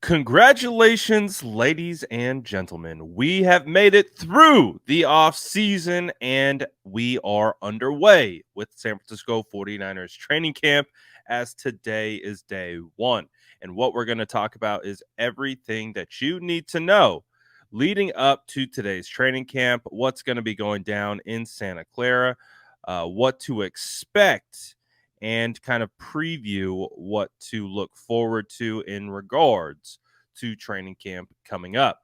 Congratulations, ladies and gentlemen. We have made it through the off season and we are underway with San Francisco 49ers training camp as today is day one. And what we're going to talk about is everything that you need to know leading up to today's training camp, what's going to be going down in Santa Clara, what to expect, and kind of preview what to look forward to in regards to training camp coming up.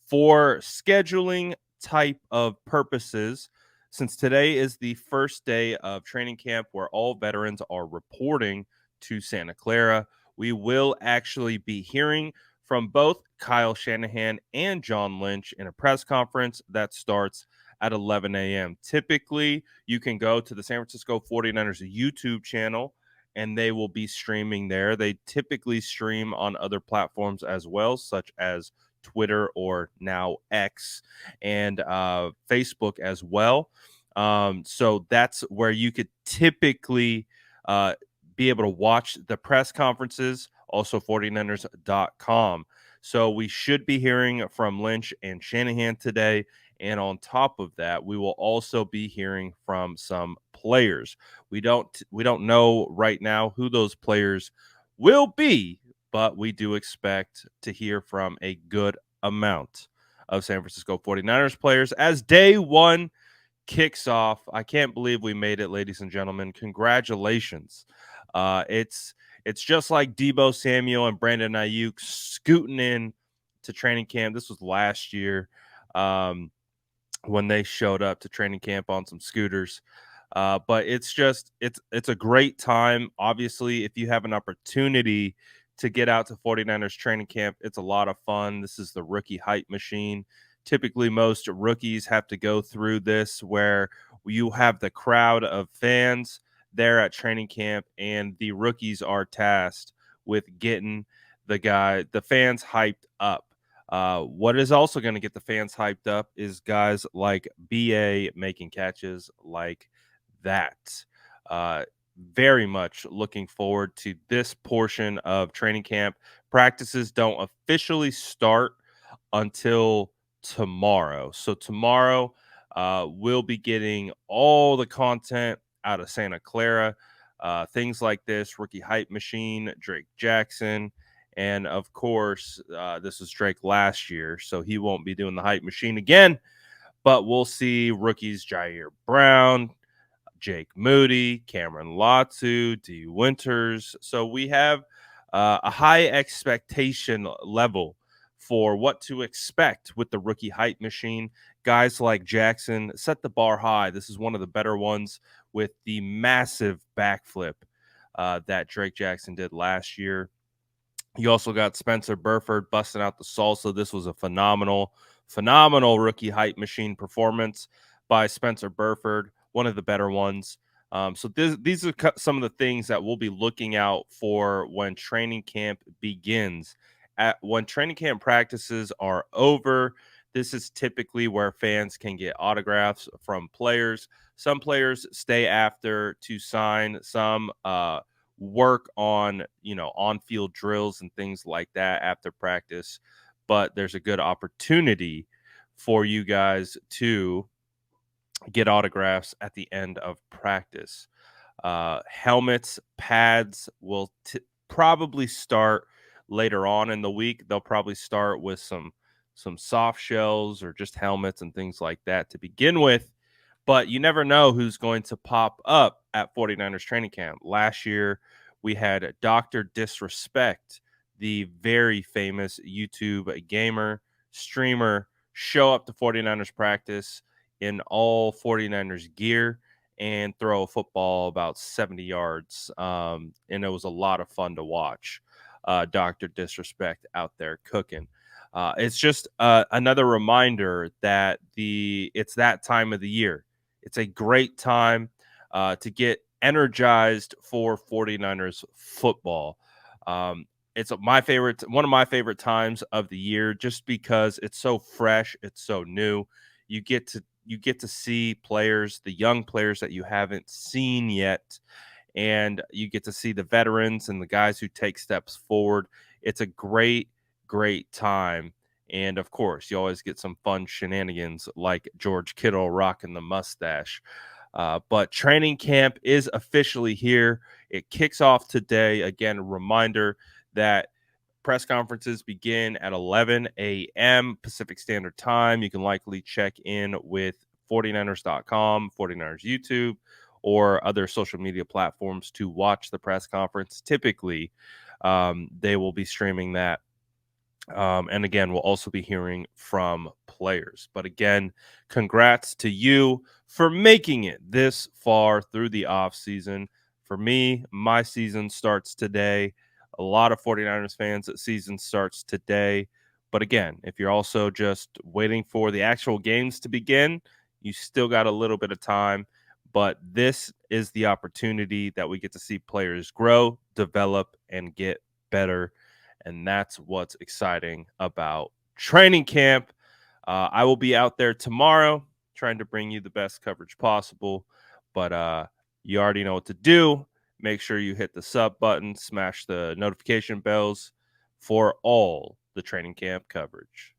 For scheduling type of purposes, since today is the first day of training camp where all veterans are reporting to Santa Clara, we will actually be hearing from both Kyle Shanahan and John Lynch in a press conference that starts at 11 a.m. Typically, you can go to the San Francisco 49ers YouTube channel and they will be streaming there. They typically stream on other platforms as well, such as Twitter or now X and Facebook as well. So that's where you could typically be able to watch the press conferences, also 49ers.com. So we should be hearing from Lynch and Shanahan today. And on top of that, we will also be hearing from some players. We don't know right now who those players will be, but we do expect to hear from a good amount of San Francisco 49ers players as day one kicks off. I can't believe we made it, ladies and gentlemen. Congratulations. It's just like Debo Samuel and Brandon Ayuk scooting in to training camp. This was last year. When they showed up to training camp on some scooters. But it's a great time. Obviously, if you have an opportunity to get out to 49ers training camp, it's a lot of fun. This is the rookie hype machine. Typically, most rookies have to go through this where you have the crowd of fans there at training camp, and the rookies are tasked with getting the fans hyped up. What is also going to get the fans hyped up is guys like BA making catches like that. Very much looking forward to this portion of training camp. Practices don't officially start until tomorrow. So tomorrow, we'll be getting all the content out of Santa Clara. Things like this, Rookie Hype Machine, Drake Jackson, and of course, this was Drake last year, so he won't be doing the hype machine again. But we'll see rookies Jair Brown, Jake Moody, Cameron Latu, D. Winters. So we have a high expectation level for what to expect with the rookie hype machine. Guys like Jackson set the bar high. This is one of the better ones with the massive backflip that Drake Jackson did last year. You also got Spencer Burford busting out the salsa. This was a phenomenal rookie hype machine performance by Spencer Burford, one of the better ones. So these are some of the things that we'll be looking out for when training camp begins. When training camp practices are over, this is typically where fans can get autographs from players. Some players stay after to sign. Some work on on-field drills and things like that after practice, but there's a good opportunity for you guys to get autographs at the end of practice. Helmets, pads will probably start later on in the week. They'll probably start with some soft shells or just helmets and things like that to begin with. But you never know who's going to pop up at 49ers training camp. Last year, we had Dr. Disrespect, the very famous YouTube gamer, streamer, show up to 49ers practice in all 49ers gear and throw a football about 70 yards. And it was a lot of fun to watch Dr. Disrespect out there cooking. It's just another reminder that it's that time of the year. It's a great time to get energized for 49ers football. It's one of my favorite times of the year, just because it's so fresh, it's so new. You get to see players, the young players that you haven't seen yet, and you get to see the veterans and the guys who take steps forward. It's a great, great time. And of course, you always get some fun shenanigans like George Kittle rocking the mustache. But training camp is officially here. It kicks off today. Again, a reminder that press conferences begin at 11 a.m. Pacific Standard Time. You can likely check in with 49ers.com, 49ers YouTube, or other social media platforms to watch the press conference. Typically, they will be streaming that. And again, we'll also be hearing from players. But again, congrats to you for making it this far through the offseason. For me, my season starts today. A lot of 49ers fans, that season starts today. But again, if you're also just waiting for the actual games to begin, you still got a little bit of time. But this is the opportunity that we get to see players grow, develop, and get better. And that's what's exciting about training camp. I will be out there tomorrow trying to bring you the best coverage possible. But you already know what to do. Make sure you hit the sub button, smash the notification bells for all the training camp coverage.